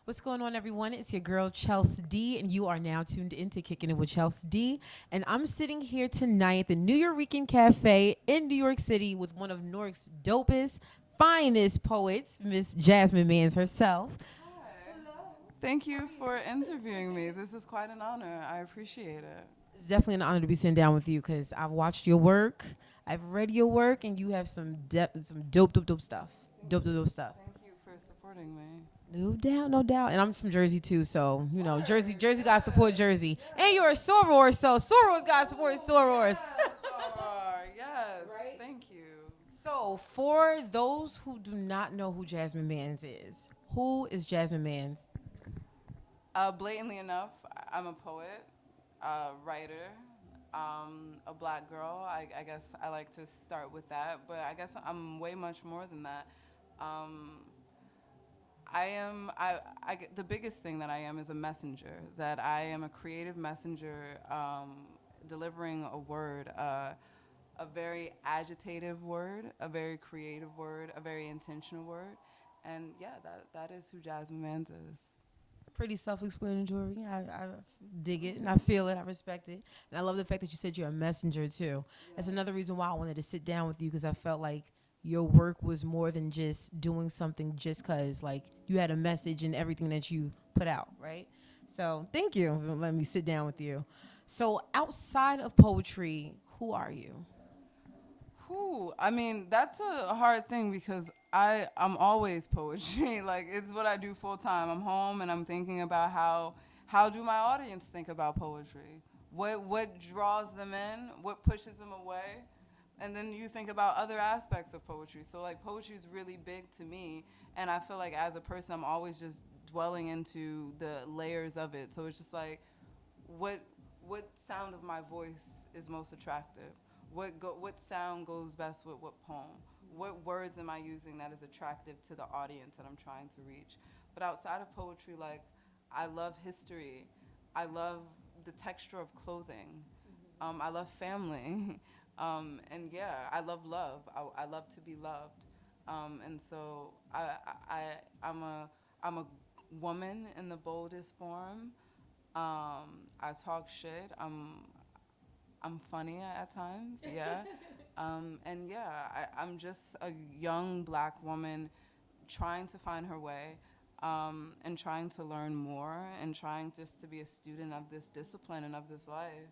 What's going on, everyone? It's your girl, Chelsea D, and you are now tuned into Kicking It with Chelsea D. And I'm sitting here tonight at the New Yorican Cafe in New York City with one of New York's dopest, finest poets, Miss Jasmine Mans herself. Thank you for interviewing me. This is quite an honor. I appreciate it. It's definitely an honor to be sitting down with you because I've watched your work, I've read your work, and you have some depth, some dope stuff. Dope stuff. Thank you for supporting me. No doubt, no doubt. And I'm from Jersey too, so you know, Jersey gotta support Jersey. And you're a soror, so sorors gotta support sorors. Yes. Right? Thank you. So for those who do not know who Jasmine Mans is, who is Jasmine Mans? Blatantly enough, I'm a poet, writer, a black girl. I guess I like to start with that, but I guess I'm way much more than that. Um, the biggest thing that I am is a messenger, that I am a creative messenger, delivering a word, a very agitative word, a very creative word, a very intentional word. And yeah, that is who Jasmine Mans is. Pretty self-explanatory. I dig it and I feel it. I respect it, and I love the fact that you said you're a messenger too. That's another reason why I wanted to sit down with you because I felt like your work was more than just doing something just because like you had a message in everything that you put out, right? So thank you for letting me sit down with you. So outside of poetry, who are you? Whew, I mean, that's a hard thing because I'm always poetry. Like it's what I do full time. I'm home and I'm thinking about how do my audience think about poetry? What draws them in? What pushes them away? And then you think about other aspects of poetry. So like poetry is really big to me, and I feel like as a person I'm always just dwelling into the layers of it. So it's just like what what sound of my voice is most attractive? What sound goes best with what poem? What words am I using that is attractive to the audience that I'm trying to reach? But outside of poetry, like I love history, I love the texture of clothing, I love family, and yeah, I love love. I love to be loved, and so I I'm a woman in the boldest form. I talk shit. I'm funny at times, yeah. And yeah, I'm just a young black woman trying to find her way, and trying to learn more and trying just to be a student of this discipline and of this life.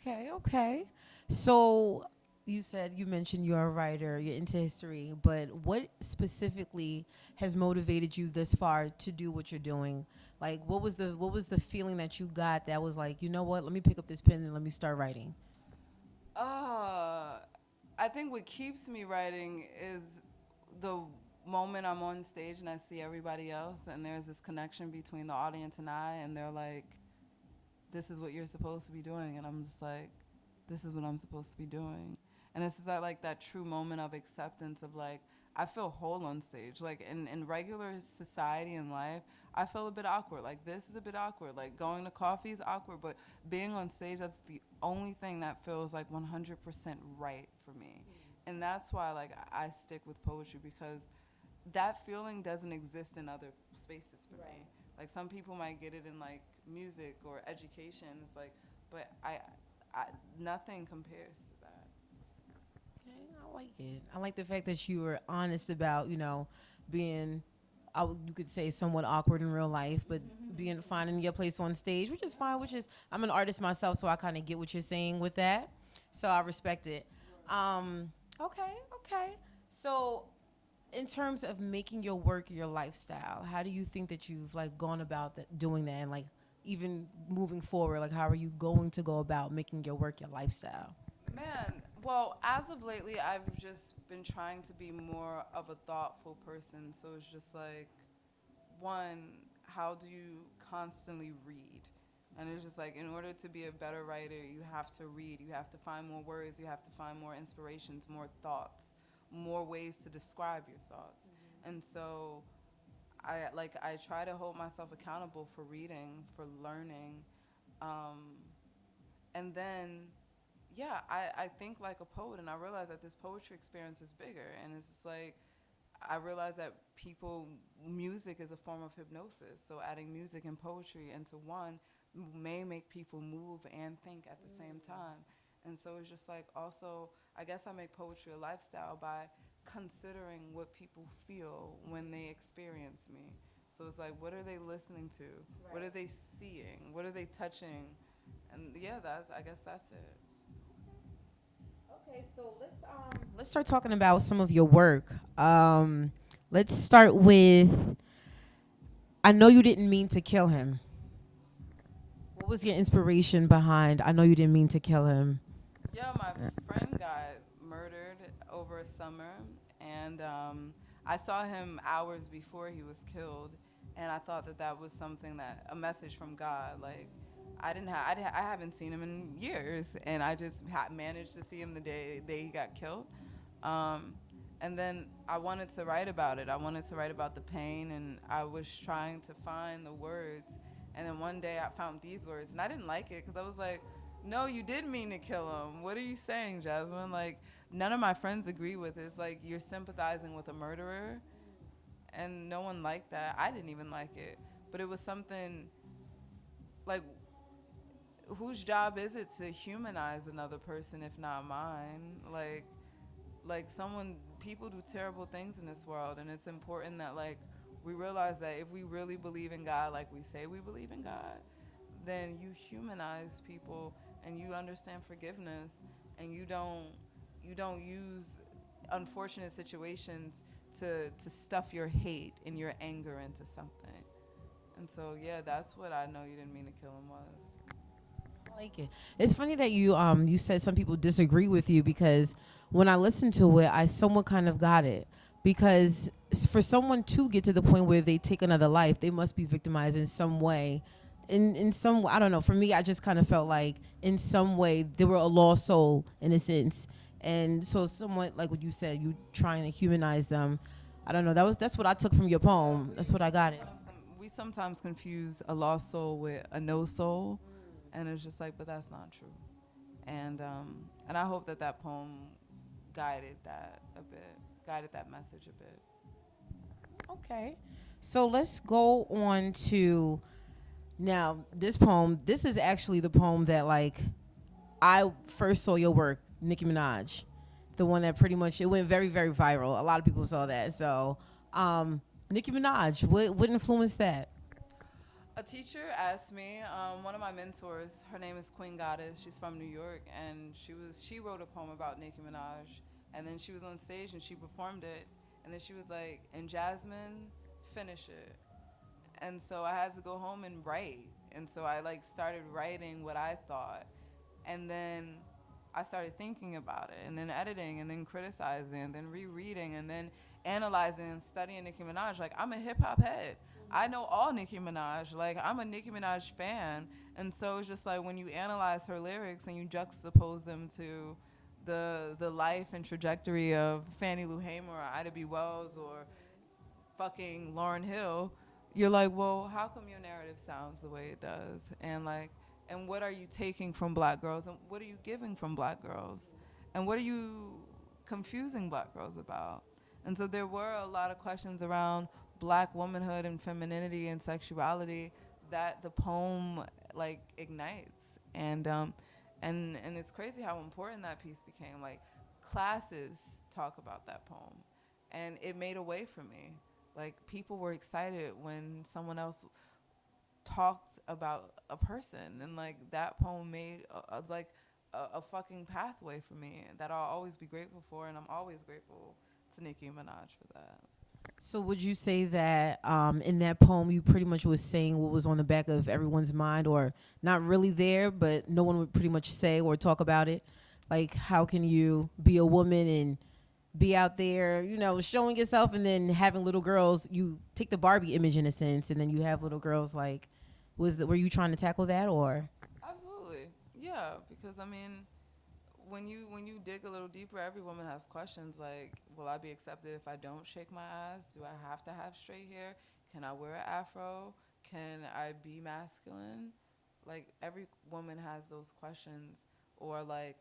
Okay, okay. So you said you mentioned you're a writer, you're into history, but what specifically has motivated you this far to do what you're doing? Like what was the feeling that you got that was like, you know what, let me pick up this pen and let me start writing? Uh, I think what keeps me writing is the moment I'm on stage and I see everybody else, and there's this connection between the audience and I, and they're like, this is what you're supposed to be doing. And I'm just like, this is what I'm supposed to be doing. And it's just that, like, that true moment of acceptance of, like, I feel whole on stage. Like, in regular society and life, I feel a bit awkward. Like, this is a bit awkward. Like, going to coffee is awkward, but being on stage, that's the only thing that feels, like, 100% right for me. And that's why, like, I stick with poetry because that feeling doesn't exist in other spaces for me. Like some people might get it in like music or education. It's like, but I nothing compares to that. Okay, I like it. I like the fact that you were honest about, being you could say somewhat awkward in real life, but being finding your place on stage, which is fine. Which is I'm an artist myself, so I kind of get what you're saying with that. So I respect it. Okay, okay. So in terms of making your work your lifestyle, how do you think that you've like gone about doing that, and like even moving forward, like how are you going to go about making your work your lifestyle? Man, well, as of lately, I've just been trying to be more of a thoughtful person. So it's just like, one, how do you constantly read? And it's just like, in order to be a better writer, you have to read. You have to find more words. You have to find more inspirations, more thoughts, more ways to describe your thoughts. And so I try to hold myself accountable for reading, for learning, um, and then yeah, I think like a poet, and I realize that this poetry experience is bigger, and it's just like I realized that music is a form of hypnosis. So adding music and poetry into one may make people move and think at the same time. And so it's just like also, I guess I make poetry a lifestyle by considering what people feel when they experience me. So it's like, what are they listening to? What are they seeing? What are they touching? And yeah, I guess that's it. Okay, so let's start talking about some of your work. Let's start with I know you didn't mean to kill him. What was your inspiration behind I know you didn't mean to kill him? Yeah, my friend got murdered over a summer, and I saw him hours before he was killed, and I thought that that was something that a message from God. Like, I haven't seen him in years, and I just managed to see him the day he got killed. Um, and then I wanted to write about it. I wanted to write about the pain, and I was trying to find the words. And then one day I found these words, and I didn't like it because I was like, no, you did mean to kill him. What are you saying, Jasmine? Like, none of my friends agree with it. It's like you're sympathizing with a murderer, and no one liked that. I didn't even like it. But it was something like, whose job is it to humanize another person if not mine? Like someone, people do terrible things in this world, and it's important that like we realize that if we really believe in God like we say we believe in God, then you humanize people and you understand forgiveness, and you don't use unfortunate situations to stuff your hate and your anger into something. And so yeah, that's what I know you didn't mean to kill him was. I like it. It's funny that you said some people disagree with you because when I listened to it, I somewhat kind of got it because for someone to get to the point where they take another life, they must be victimized in some way. In some, I don't know. For me, I just kind of felt like in some way they were a lost soul in a sense, and so somewhat like what you said, you trying to humanize them. I don't know. That's what I took from your Yeah, poem. That's what I got it. we sometimes confuse a lost soul with a no soul, and it's just like, but that's not true. And I hope that that poem guided that a bit, guided that message a bit. Okay. So let's go on to now this poem. This is actually the poem that like I first saw your work, Nicki Minaj. The one that pretty much it went very, very viral. A lot of people saw that. So Nicki Minaj, what influenced that? A teacher asked me, one of my mentors, her name is Queen Goddess. She's from New York, and she wrote a poem about Nicki Minaj, and then she was on stage and she performed it, and then she was like, "And Jasmine, finish it." And so I had to go home and write, and so I like started writing what I thought, and then I started thinking about it, and then editing, and then criticizing, and then rereading, and then analyzing and studying Nicki Minaj. Like, I'm a hip hop head. I know all Nicki Minaj. Like, I'm a Nicki Minaj fan, and so it's just like when you analyze her lyrics and you juxtapose them to the life and trajectory of Fannie Lou Hamer or Ida B. Wells or fucking Lauren Hill, you're like, well, how come your narrative sounds the way it does? And like, and what are you taking from black girls? And what are you giving from black girls? And what are you confusing black girls about? And so there were a lot of questions around black womanhood and femininity and sexuality that the poem like ignites. And it's crazy how important that piece became. Like, classes talk about that poem, and it made a way for me. Like, people were excited when someone else talked about a person, and like that poem made a fucking pathway for me that I'll always be grateful for, and I'm always grateful to Nicki Minaj for that. So would you say that in that poem you pretty much was saying what was on the back of everyone's mind, or not really there, but no one would pretty much say or talk about it? Like, how can you be a woman and be out there, showing yourself, and then having little girls? You take the Barbie image in a sense, and then you have little girls. Like, were you trying to tackle that, or? Absolutely, yeah. Because I mean, when you dig a little deeper, every woman has questions like, will I be accepted if I don't shake my ass? Do I have to have straight hair? Can I wear an afro? Can I be masculine? Like, every woman has those questions. Or like,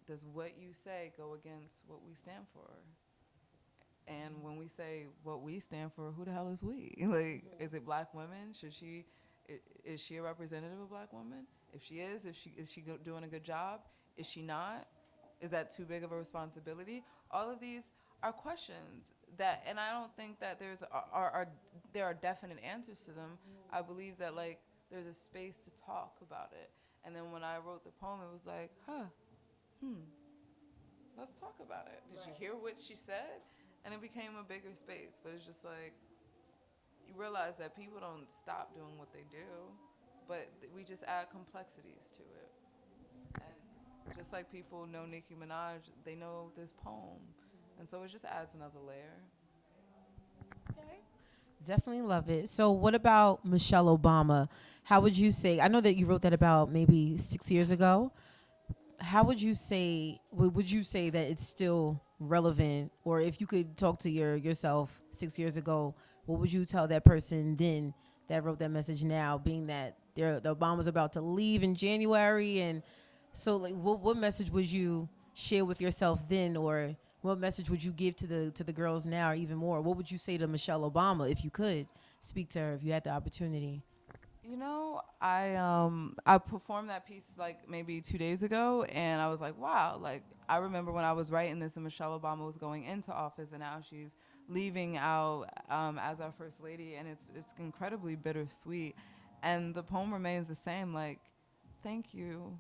does what you say go against what we stand for? And when we say what we stand for, who the hell is we? Like, is it black women? Is she a representative of black women? If she is she doing a good job? Is she not? Is that too big of a responsibility? All of these are questions that, and I don't think that there are definite answers to them. I believe that like there's a space to talk about it. And then when I wrote the poem, it was like, let's talk about it. Did you hear what she said? And it became a bigger space. But it's just like, you realize that people don't stop doing what they do, but we just add complexities to it. And just like people know Nicki Minaj, they know this poem. And so it just adds another layer. Okay. Definitely love it. So, what about Michelle Obama? How would you say? I know that you wrote that about maybe 6 years ago. How would you say? Would you say that it's still relevant, or if you could talk to yourself 6 years ago, what would you tell that person then that wrote that message now, being that the Obama's about to leave in January, and so like, what message would you share with yourself then, or what message would you give to the girls now, or even more? What would you say to Michelle Obama if you could speak to her, if you had the opportunity? You know, I performed that piece like maybe 2 days ago, and I was like, wow. Like I remember when I was writing this, and Michelle Obama was going into office, and now she's leaving out as our first lady, and it's incredibly bittersweet. And the poem remains the same. Like, thank you,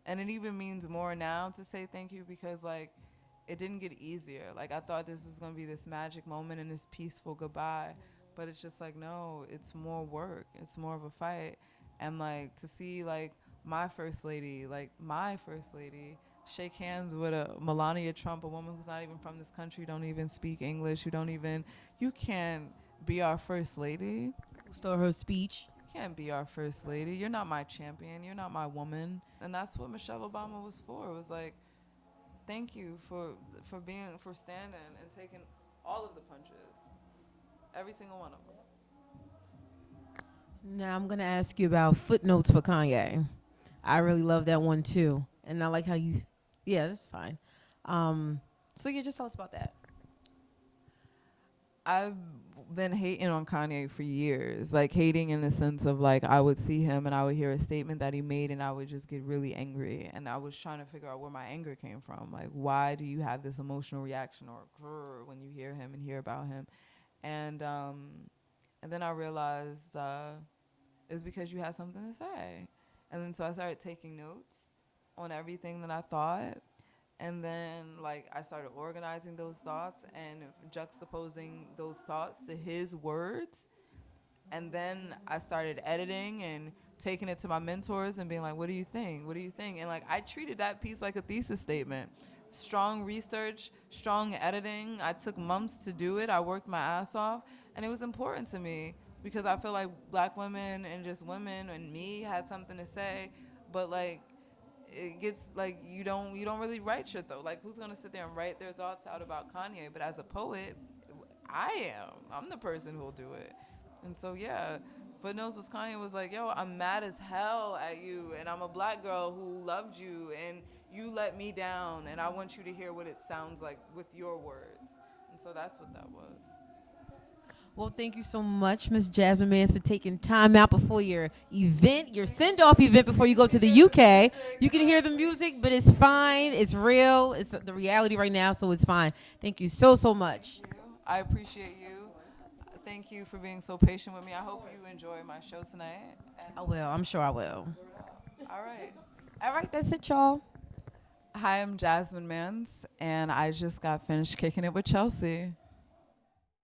and it even means more now to say thank you because like it didn't get easier. Like I thought this was gonna be this magic moment and this peaceful goodbye. But it's just like, no, it's more work. It's more of a fight. And like to see like my first lady, shake hands with a Melania Trump, a woman who's not even from this country, don't even speak English, you can't be our first lady. Stole her speech. You can't be our first lady. You're not my champion. You're not my woman. And that's what Michelle Obama was for. It was like, thank you for standing and taking all of the punches. Every single one of them. Now I'm gonna ask you about footnotes for Kanye. I really love that one too, and I like how you. Yeah, that's fine. So yeah, just tell us about that. I've been hating on Kanye for years, like hating in the sense of like I would see him and I would hear a statement that he made and I would just get really angry, and I was trying to figure out where my anger came from. Like, why do you have this emotional reaction or grrr when you hear him and hear about him? And then I realized it's because you had something to say. And then so I started taking notes on everything that I thought. And then like I started organizing those thoughts and juxtaposing those thoughts to his words. And then I started editing and taking it to my mentors and being like, what do you think? What do you think? And like I treated that piece like a thesis statement. Strong research, strong editing. I took months to do it. I worked my ass off. And it was important to me because I feel like black women and just women and me had something to say. But like it gets like you don't really write shit though. Like who's gonna sit there and write their thoughts out about Kanye? But as a poet, I'm the person who'll do it. And so yeah, Footnotes was Kanye was like, yo, I'm mad as hell at you, and I'm a black girl who loved you, and you let me down, and I want you to hear what it sounds like with your words. And so that's what that was. Well, thank you so much, Miss Jasmine Mans, for taking time out before your event, your send-off event before you go to the UK. You can hear the music, but it's fine. It's real. It's the reality right now, so it's fine. Thank you so much. Thank you. I appreciate you. Thank you for being so patient with me. I hope you enjoy my show tonight. And I will. I'm sure I will. all right. All right, that's it, y'all. Hi, I'm Jasmine Mans, and I just got finished kicking it with Chelsea.